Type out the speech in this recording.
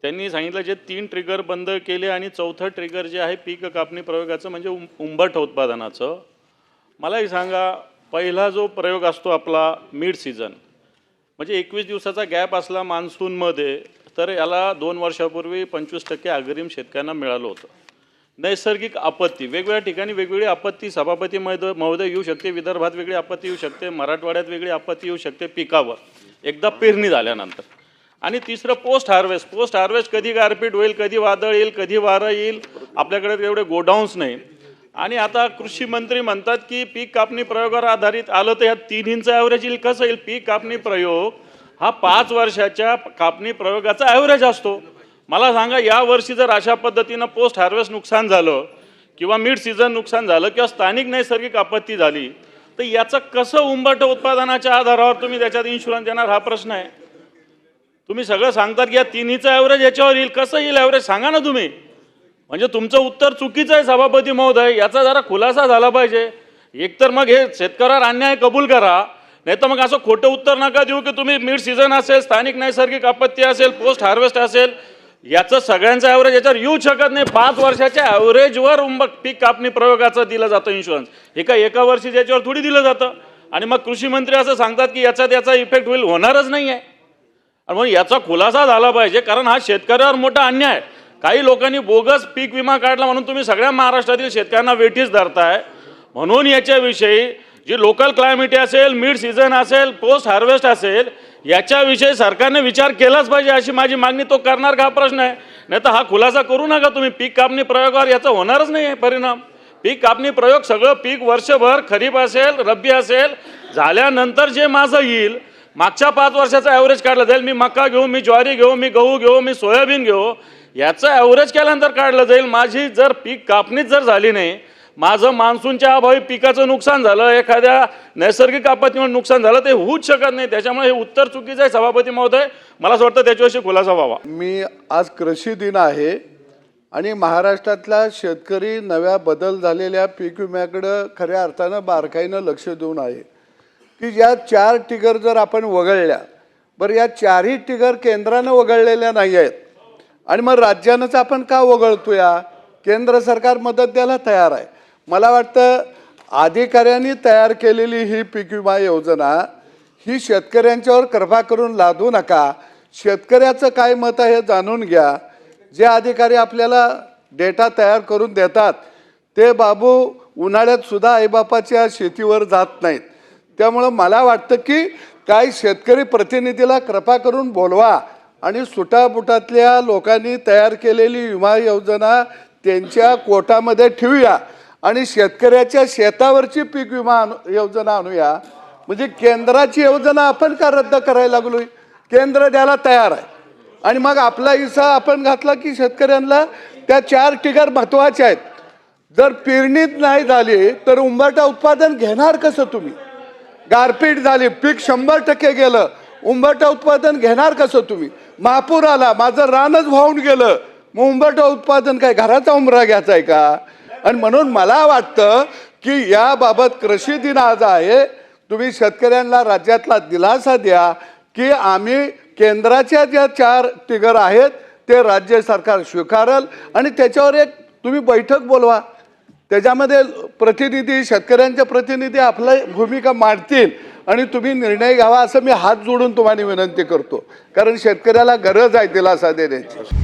त्यांनी सांगितलं जे 3 ट्रिगर बंद केले आणि चौथं ट्रिगर जे आहे पीक कापणी प्रयोगाचं म्हणजे उंबरठा उत्पादनाचं. मलाही सांगा, पहिला जो प्रयोग असतो आपला मिड सीझन म्हणजे 21 दिवसाचा गॅप असला मान्सूनमध्ये, तर याला 2 वर्षापूर्वी 25% अग्रिम शेतकऱ्यांना मिळालं होतं. नैसर्गिक आपत्ती वेगवेगळ्या ठिकाणी वेगवेगळी आपत्ती सभापती महोदय येऊ शकते, विदर्भात वेगळी आपत्ती येऊ शकते, मराठवाड्यात वेगळी आपत्ती येऊ शकते पिकावर एकदा पेरणी झाल्यानंतर. आणि तिसरं पोस्ट हार्वेस्ट कधी गारपीट होईल, कधी वादळ येईल, कधी वारं येईल, आपल्याकडे एवढे गोडाऊन्स नाही. आणि आता कृषी मंत्री म्हणतात की पीक कापणी प्रयोगावर आधारित आलं तर ह्या 3 ॲव्हरेज येईल. कसं येईल? पीक कापणी प्रयोग हा 5 वर्षाच्या कापणी प्रयोगाचा ॲव्हरेज असतो. मला सांगा, यावर्षी जर अशा पद्धतीनं पोस्ट हार्वेस्ट नुकसान झालं किंवा मिड सीझन नुकसान झालं किंवा स्थानिक नैसर्गिक आपत्ती झाली, तर याचं कसं उंबरठा उत्पादनाच्या आधारावर तुम्ही त्याच्यात इन्शुरन्स देणार हा प्रश्न आहे. तुम्ही सगळं सांगतात की या 3चं ॲव्हरेज याच्यावर येईल. कसं येईल ॲव्हरेज सांगा ना तुम्ही. म्हणजे तुमचं उत्तर चुकीचं आहे सभापती महोदय, याचा जरा खुलासा झाला पाहिजे. एकतर मग हे शेतकऱ्यावर अन्याय कबूल करा, नाही तर मग असं खोटं उत्तर नका देऊ की तुम्ही मिड सीझन असेल, स्थानिक नैसर्गिक आपत्ती असेल, पोस्ट हार्वेस्ट असेल, याचं सगळ्यांचं ॲव्हरेज याच्यावर येऊ शकत नाही. 5 वर्षाच्या ॲव्हरेजवर पीक कापणी प्रयोगाचं दिलं जातं इन्शुरन्स. एका वर्षी याच्यावर थोडी दिलं जातं. आणि मग कृषी मंत्री असं सांगतात की याचा इफेक्ट होणारच नाही आहे. आणि मग याचा खुलासा झाला पाहिजे, कारण हा शेतकऱ्यावर मोठा अन्याय आहे. काही लोकांनी बोगस पीक विमा काढला म्हणून तुम्ही सगळ्या महाराष्ट्रातील शेतकऱ्यांना वेठीस धरताय. म्हणून याच्याविषयी जी लोकल क्लायमेटी असेल, मिड सीझन असेल, पोस्ट हार्वेस्ट असेल, याच्याविषयी सरकारने विचार केलाच पाहिजे अशी माझी मागणी. तो करणार का हा प्रश्न आहे. नाही तर हा खुलासा करू नका तुम्ही. पीक कापणी प्रयोगावर याचा होणारच नाही आहे परिणाम. पीक कापणी प्रयोग सगळं पीक वर्षभर खरीप असेल, रब्बी असेल, झाल्यानंतर जे माझं येईल मागच्या 5 वर्षाचा ॲव्हरेज काढला जाईल. मी मका घेऊ, मी ज्वारी घेऊ, मी गहू घेऊ, मी सोयाबीन घेऊ, याचं ॲव्हरेज केल्यानंतर काढलं जाईल. माझी जर पीक कापणीच जर झाली नाही, माझं मान्सूनच्या अभावी पिकाचं नुकसान झालं, एखाद्या नैसर्गिक आपत्तीमुळे नुकसान झालं, ते होऊच शकत नाही. त्याच्यामुळे हे उत्तर चुकीचं आहे सभापती महोदय. मला असं वाटतं त्याच्याविषयी खुलासा व्हावा. मी आज कृषी दिन आहे आणि महाराष्ट्रातला शेतकरी नव्या बदल झालेल्या पीक विम्याकडं खऱ्या अर्थानं बारकाईनं लक्ष देऊन आहे की या 4 ट्रिगर जर आपण वगळल्या, बरं या 4ही ट्रिगर केंद्रानं वगळलेल्या नाही आहेत आणि मग राज्यानंच आपण का वगळतो? या केंद्र सरकार मदत द्यायला तयार आहे. मला वाटतं अधिकाऱ्यांनी तयार केलेली ही पीक विमा योजना ही शेतकऱ्यांच्यावर कृपा करून लादू नका. शेतकऱ्याचं काय मत आहे हे जाणून घ्या. जे अधिकारी आपल्याला डेटा तयार करून देतात ते बाबू उन्हाळ्यात सुद्धा आईबापाच्या शेतीवर जात नाहीत. त्यामुळं मला वाटतं की काही शेतकरी प्रतिनिधीला कृपा करून बोलवा आणि सुटाबुटातल्या लोकांनी तयार केलेली विमा योजना त्यांच्या कोटामध्ये ठेवूया आणि शेतकऱ्याच्या शेतावरची पीक विमा योजना आणूया. म्हणजे केंद्राची योजना आपण का रद्द करायला लागलोय? केंद्र द्यायला तयार आहे आणि मग आपला हिस्सा आपण घातला की शेतकऱ्यांना त्या 4 ट्रिगर महत्त्वाच्या आहेत. जर पेरणीच नाही झाली तर उंबरठा उत्पादन घेणार कसं तुम्ही? गारपीट झाली, पीक 100% गेलं, उंबरठा उत्पादन घेणार कसं तुम्ही? महापूर आला, माझं रानच वाहून गेलं, मग उंबरठा उत्पादन काय घराचा उंबरा घ्यायचा आहे का? आणि म्हणून मला वाटतं की याबाबत कृषी दिन आज आहे. तुम्ही शेतकऱ्यांना राज्यातला दिलासा द्या की आम्ही केंद्राच्या ज्या 4 ट्रिगर आहेत ते राज्य सरकार स्वीकारेल आणि त्याच्यावर एक तुम्ही बैठक बोलवा. त्याच्यामध्ये प्रतिनिधी, शेतकऱ्यांचे प्रतिनिधी आपली भूमिका मांडतील आणि तुम्ही निर्णय घ्यावा असं मी हात जोडून तुम्हाला विनंती करतो. कारण शेतकऱ्याला गरज आहे दिलासा देण्याची.